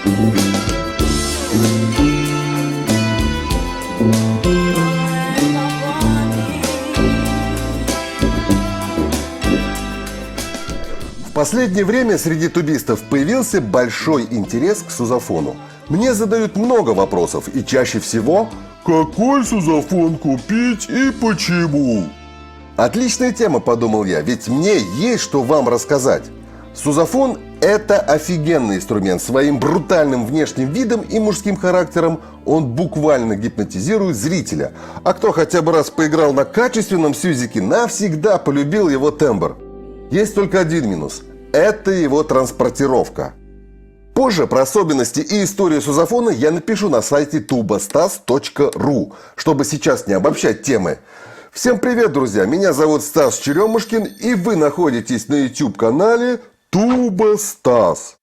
В последнее время среди тубистов появился большой интерес к сузофону. Мне задают много вопросов, и чаще всего «Какой сузофон купить и почему?» Отличная тема, подумал я, ведь мне есть что вам рассказать. Сузофон – это офигенный инструмент. Своим брутальным внешним видом и мужским характером он буквально гипнотизирует зрителя. А кто хотя бы раз поиграл на качественном сюзике, навсегда полюбил его тембр. Есть только один минус – это его транспортировка. Позже про особенности и историю сузофона я напишу на сайте tubastas.ru, чтобы сейчас не обобщать темы. Всем привет, друзья! Меня зовут Стас Черемушкин, и вы находитесь на YouTube-канале Tubastas.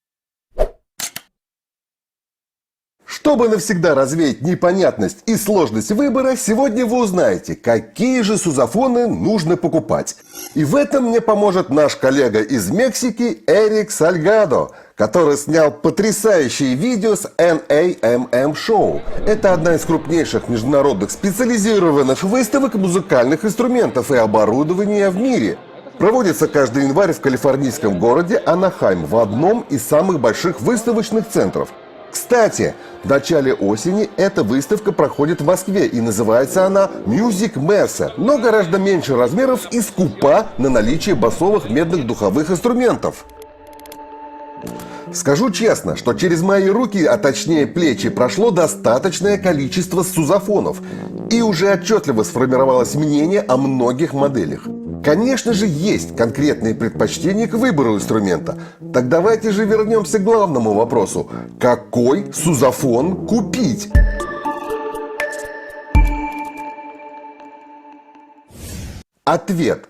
Чтобы навсегда развеять непонятность и сложность выбора, сегодня вы узнаете, какие же сузофоны нужно покупать. И в этом мне поможет наш коллега из Мексики Эрик Сальгадо, который снял потрясающие видео с NAMM Show. Это одна из крупнейших международных специализированных выставок музыкальных инструментов и оборудования в мире. Проводится каждый январь в калифорнийском городе Анахайм в одном из самых больших выставочных центров. Кстати, в начале осени эта выставка проходит в Москве, и называется она Music Messe, но гораздо меньше размеров и скупа на наличие басовых медных духовых инструментов. Скажу честно, что через мои руки, а точнее плечи, прошло достаточное количество сузофонов, и уже отчетливо сформировалось мнение о многих моделях. Конечно же, есть конкретные предпочтения к выбору инструмента. Так давайте же вернемся к главному вопросу. Какой сузофон купить? Ответ.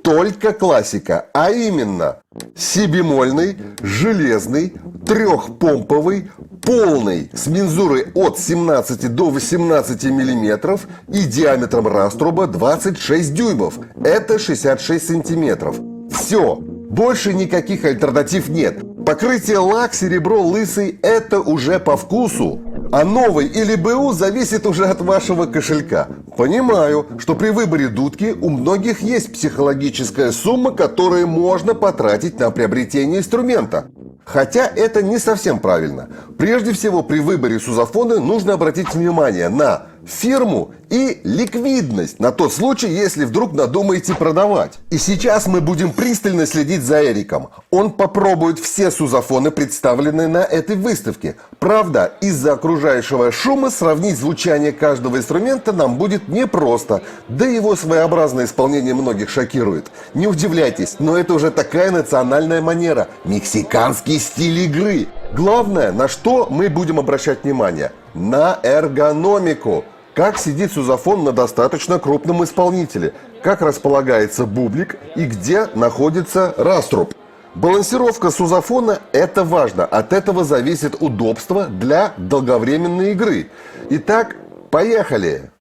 Только классика, а именно си-бемольный, железный, трехпомповый, полный, с мензурой от 17 до 18 мм и диаметром раструба 26 дюймов. Это 66 сантиметров. Все. Больше никаких альтернатив нет. Покрытие лак, серебро, лысый – это уже по вкусу. А новый или БУ зависит уже от вашего кошелька. Понимаю, что при выборе дудки у многих есть психологическая сумма, которую можно потратить на приобретение инструмента. Хотя это не совсем правильно. Прежде всего, при выборе сузофона нужно обратить внимание на фирму и ликвидность, на тот случай, если вдруг надумаете продавать. И сейчас мы будем пристально следить за Эриком. Он попробует все сузофоны, представленные на этой выставке. Правда, из-за окружающего шума сравнить звучание каждого инструмента нам будет непросто. Да и его своеобразное исполнение многих шокирует. Не удивляйтесь, но это уже такая национальная манера. Мексиканский стиль игры. Главное, на что мы будем обращать внимание? На эргономику. Как сидит сузофон на достаточно крупном исполнителе, как располагается бублик и где находится раструб. Балансировка сузофона – это важно, от этого зависит удобство для долговременной игры. Итак, поехали!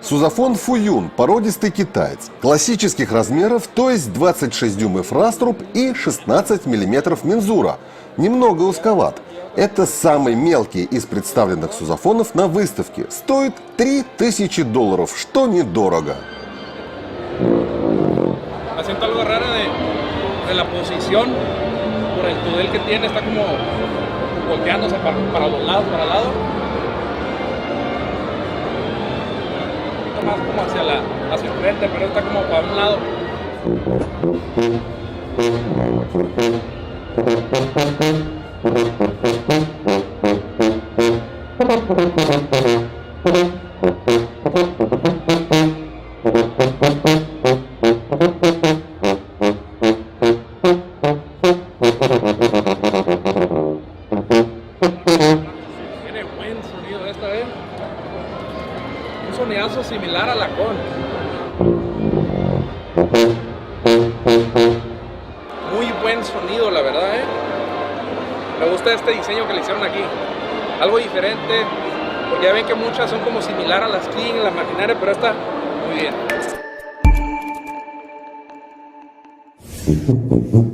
Сузофон Фуюн – породистый китаец, классических размеров, то есть 26 дюймов раструб и 16 мм мензура. Немного узковат. Это самый мелкий из представленных сузофонов на выставке. Стоит $3000, что недорого. Más como hacia el frente, pero está como para un lado. Tiene buen sonido esta vez. Un sonidazo similar a la con. Muy buen sonido, la verdad, Me gusta este diseño que le hicieron aquí. Algo diferente, porque ya ven que muchas son como similar a las King, la maquinaria, pero esta muy bien.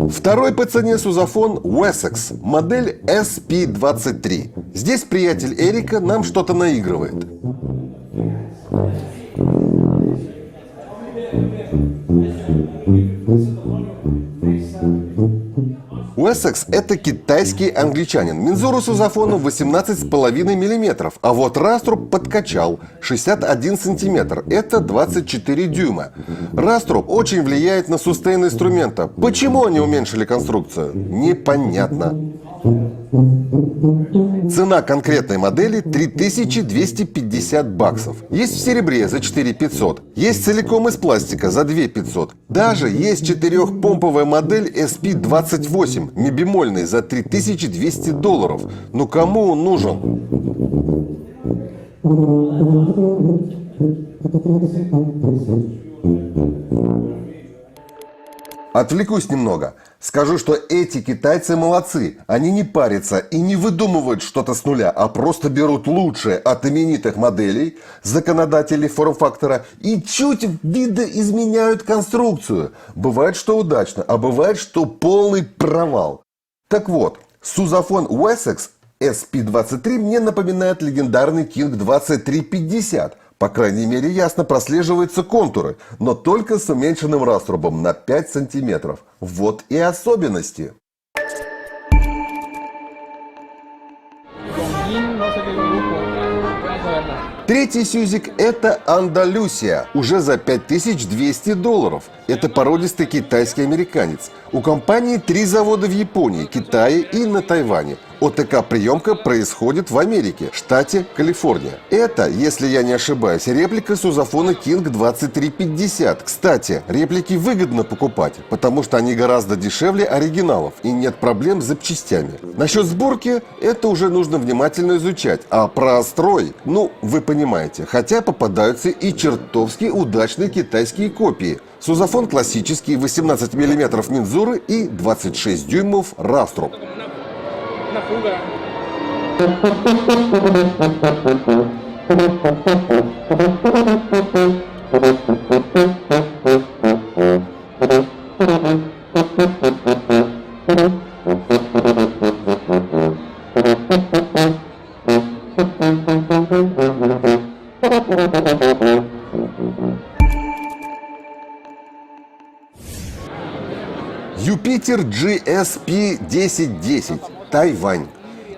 Второй по цене сузофон Wessex, модель SP23. Здесь приятель Эрика нам что-то наигрывает. Wessex – это китайский англичанин. Мензура сузофона 18,5 мм, а вот раструб подкачал 61 см. Это 24 дюйма. Раструб очень влияет на сустейн инструмента. Почему они уменьшили конструкцию? Непонятно. Цена конкретной модели 3250 баксов. Есть в серебре за 4500. Есть целиком из пластика за 2500. Даже есть четырехпомповая модель SP28, ми-бемольный, за 3200 долларов. Ну кому он нужен? Отвлекусь немного. Скажу, что эти китайцы молодцы. Они не парятся и не выдумывают что-то с нуля, а просто берут лучшее от именитых моделей, законодателей форм-фактора, и чуть видоизменяют конструкцию. Бывает, что удачно, а бывает, что полный провал. Так вот, сузофон Wessex SP23 мне напоминает легендарный King 2350. По крайней мере, ясно прослеживаются контуры, но только с уменьшенным раструбом на 5 сантиметров. Вот и особенности. Третий сюзик – это Андалусия, уже за 5200 долларов. Это породистый китайский американец. У компании 3 завода в Японии, Китае и на Тайване. ОТК-приемка происходит в Америке, штате Калифорния. Это, если я не ошибаюсь, реплика сузофона King 2350. Кстати, реплики выгодно покупать, потому что они гораздо дешевле оригиналов и нет проблем с запчастями. Насчет сборки это уже нужно внимательно изучать, а про строй, ну, вы понимаете, хотя попадаются и чертовски удачные китайские копии. Сузофон классический, 18 мм мензуры и 26 дюймов раструб. Una fuga. Юпитер GSP 1010. Тайвань.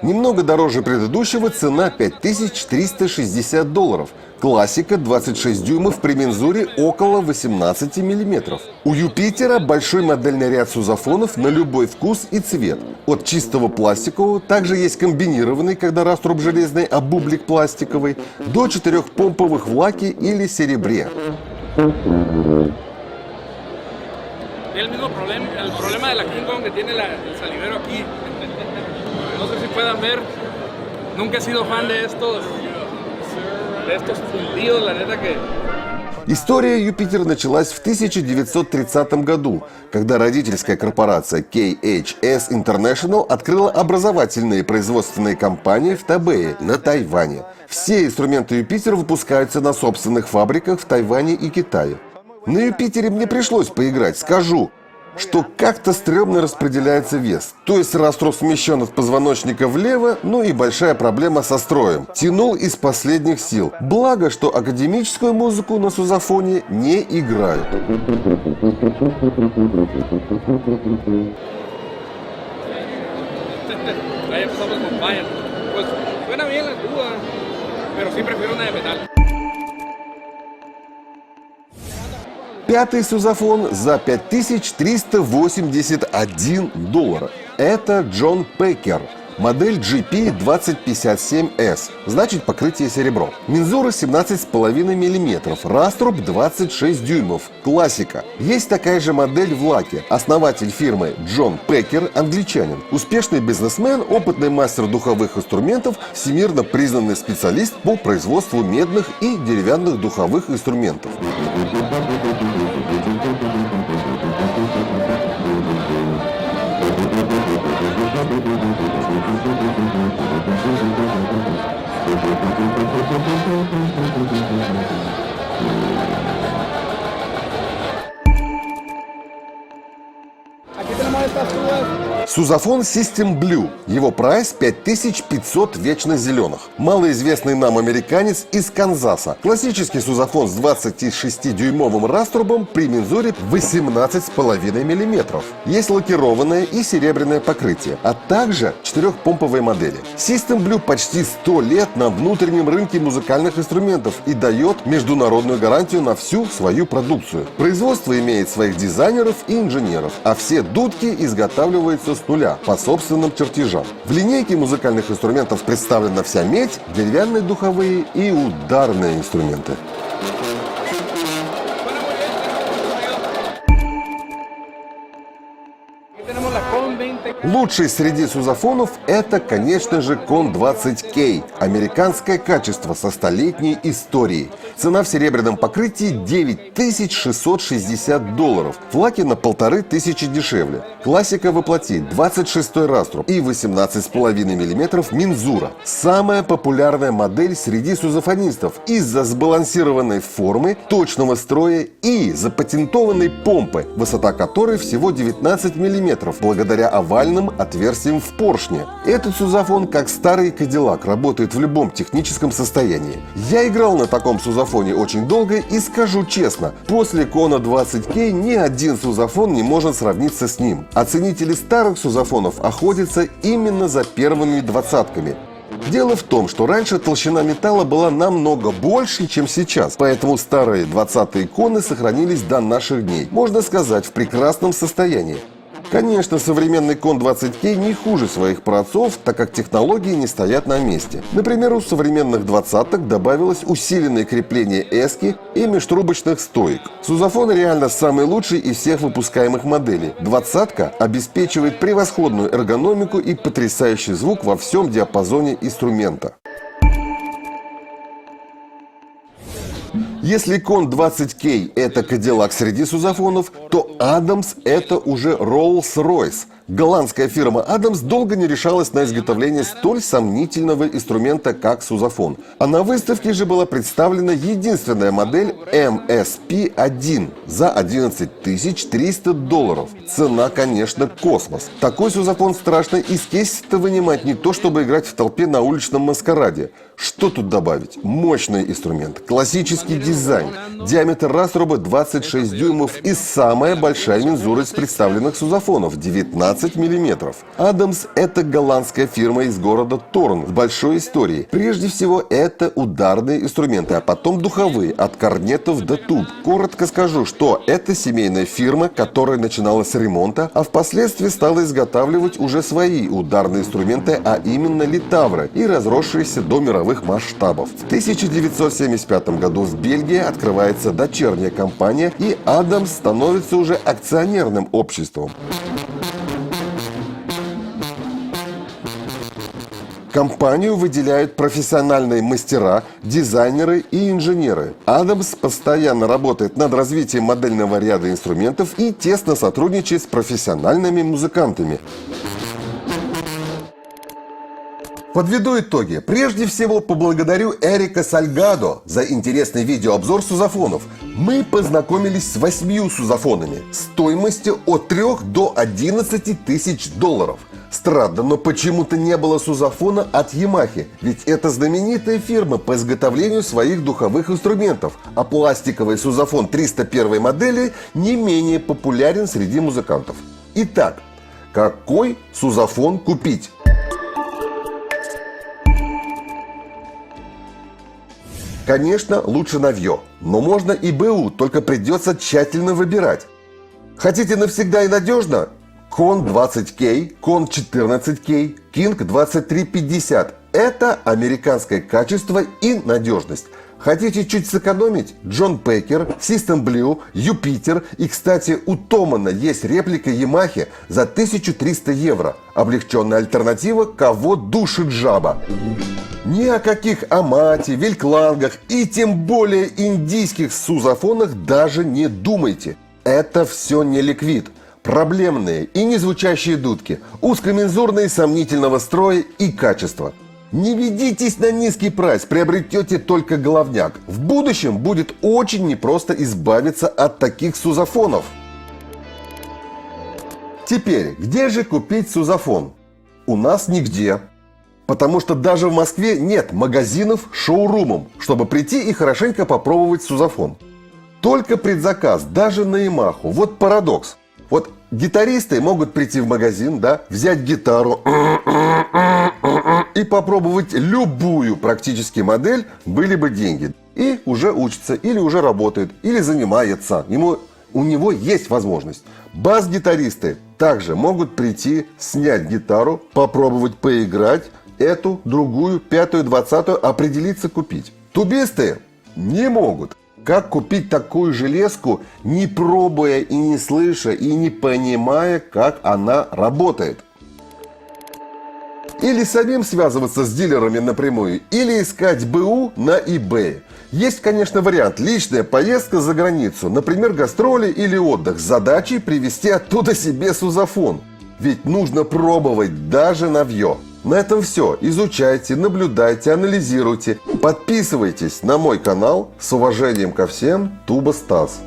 Немного дороже предыдущего, цена 5360 долларов. Классика 26 дюймов при мензуре около 18 мм. У Юпитера большой модельный ряд сузофонов на любой вкус и цвет. От чистого пластикового, также есть комбинированный, когда раструб железный, а бублик пластиковый, до четырехпомповых в лаке или серебре. El problema de la King Kong que tiene el salivero aquí. No sé si puedan ver. Nunca he sido fan de estos fundidos, la neta que. История Юпитера началась в 1930 году, когда родительская корпорация KHS International открыла образовательные производственные компании в Табэе на Тайване. Все инструменты Юпитера выпускаются на собственных фабриках в Тайване и Китае. На Юпитере мне пришлось поиграть, скажу, что как-то стрёмно распределяется вес. То есть раструб смещен от позвоночника влево, ну и большая проблема со строем. Тянул из последних сил. Благо, что академическую музыку на сузофоне не играют. Ahí empezamos con Bayern. Pues suena bien la tuba, pero sí prefiero una de metal. Пятый сузофон за 5381 доллара. Это Джон Пекер. Модель GP2057S. Значит, покрытие серебро. Мензура 17,5 мм. Раструб 26 дюймов. Классика. Есть такая же модель в лаке. Основатель фирмы Джон Пекер, англичанин. Успешный бизнесмен, опытный мастер духовых инструментов, всемирно признанный специалист по производству медных и деревянных духовых инструментов. estas tubas? Сузофон System Blue. Его прайс 5500 вечно зеленых. Малоизвестный нам американец из Канзаса. Классический сузофон с 26-дюймовым раструбом при мензуре 18,5 мм. Есть лакированное и серебряное покрытие, а также 4-помповые модели. System Blue почти 100 лет на внутреннем рынке музыкальных инструментов и дает международную гарантию на всю свою продукцию. Производство имеет своих дизайнеров и инженеров, а все дудки изготавливаются с нуля по собственным чертежам. В линейке музыкальных инструментов представлена вся медь, деревянные духовые и ударные инструменты. Лучший среди сузофонов – это, конечно же, Con 20K. Американское качество со столетней историей. Цена в серебряном покрытии $9660. В лаке на 1500 дешевле. Классика воплоти, 26-й раструб и 18,5 мм мензура. Самая популярная модель среди сузофонистов из-за сбалансированной формы, точного строя и запатентованной помпы, высота которой всего 19 мм, благодаря овальным отверстиям в поршне. Этот сузофон, как старый Кадиллак, работает в любом техническом состоянии. Я играл на таком сузофоне очень долго и скажу честно, после Кона 20K ни один сузофон не может сравниться с ним. А ценители старых сузофонов охотятся именно за первыми двадцатками. Дело в том, что раньше толщина металла была намного больше, чем сейчас, поэтому старые 20-е коны сохранились до наших дней, можно сказать, в прекрасном состоянии. Конечно, современный Con 20K не хуже своих праотцов, так как технологии не стоят на месте. Например, у современных 20-ок добавилось усиленное крепление эски и межтрубочных стоек. Сузофон реально самый лучший из всех выпускаемых моделей. 20-ка обеспечивает превосходную эргономику и потрясающий звук во всем диапазоне инструмента. Если Con 20K – это Cadillac среди сузофонов, то Adams – это уже Rolls-Royce. Голландская фирма Adams долго не решалась на изготовление столь сомнительного инструмента, как сузофон. А на выставке же была представлена единственная модель MSP-1 за $11 300. Цена, конечно, космос. Такой сузофон страшно из кейса-то вынимать, не то чтобы играть в толпе на уличном маскараде. Что тут добавить? Мощный инструмент, классический дизайн, диаметр раструба 26 дюймов и самая большая мензура из представленных сузофонов – 19 мм. Adams – это голландская фирма из города Торн с большой историей. Прежде всего, это ударные инструменты, а потом духовые, от корнетов до туб. Коротко скажу, что это семейная фирма, которая начинала с ремонта, а впоследствии стала изготавливать уже свои ударные инструменты, а именно литавры, и разросшиеся до мировых масштабов. В 1975 году в Бельгии открывается дочерняя компания, и Adams становится уже акционерным обществом. Компанию выделяют профессиональные мастера, дизайнеры и инженеры. Adams постоянно работает над развитием модельного ряда инструментов и тесно сотрудничает с профессиональными музыкантами. Подведу итоги. Прежде всего, поблагодарю Эрика Сальгадо за интересный видеообзор сузофонов. Мы познакомились с 8 сузофонами стоимостью от 3 до 11 тысяч $. Странно, но почему-то не было сузофона от Yamaha, ведь это знаменитая фирма по изготовлению своих духовых инструментов, а пластиковый сузофон 301 модели не менее популярен среди музыкантов. Итак, какой сузофон купить? Конечно, лучше Навье, но можно и БУ, только придется тщательно выбирать. Хотите навсегда и надежно? Con 20K, Con 14K, King 2350 – это американское качество и надежность. Хотите чуть сэкономить? Джон Пекер, System Blue, Юпитер и, кстати, у Томана есть реплика Yamaha за 1300 евро. Облегченная альтернатива «Кого душит жаба». Ни о каких Амати, Вельклангах и тем более индийских сузофонах даже не думайте. Это все не ликвид. Проблемные и незвучащие дудки, узкомензурные сомнительного строя и качества. Не ведитесь на низкий прайс, приобретете только головняк. В будущем будет очень непросто избавиться от таких сузофонов. Теперь, где же купить сузафон? У нас нигде. Потому что даже в Москве нет магазинов с шоурумом, чтобы прийти и хорошенько попробовать сузафон. Только предзаказ, даже на Ямаху. Вот парадокс. Вот гитаристы могут прийти в магазин, да, взять гитару и попробовать любую практически модель, были бы деньги. И уже учится, или уже работает, или занимается. У него есть возможность. Бас-гитаристы также могут прийти, снять гитару, попробовать поиграть, эту, другую, пятую, 20-ю, определиться купить. Тубисты не могут. Как купить такую железку, не пробуя и не слыша, и не понимая, как она работает? Или самим связываться с дилерами напрямую, или искать БУ на eBay. Есть, конечно, вариант – личная поездка за границу, например, гастроли или отдых, с задачей привезти оттуда себе сузафон. Ведь нужно пробовать даже навье. На этом все. Изучайте, наблюдайте, анализируйте. Подписывайтесь на мой канал. С уважением ко всем, Туба Стас.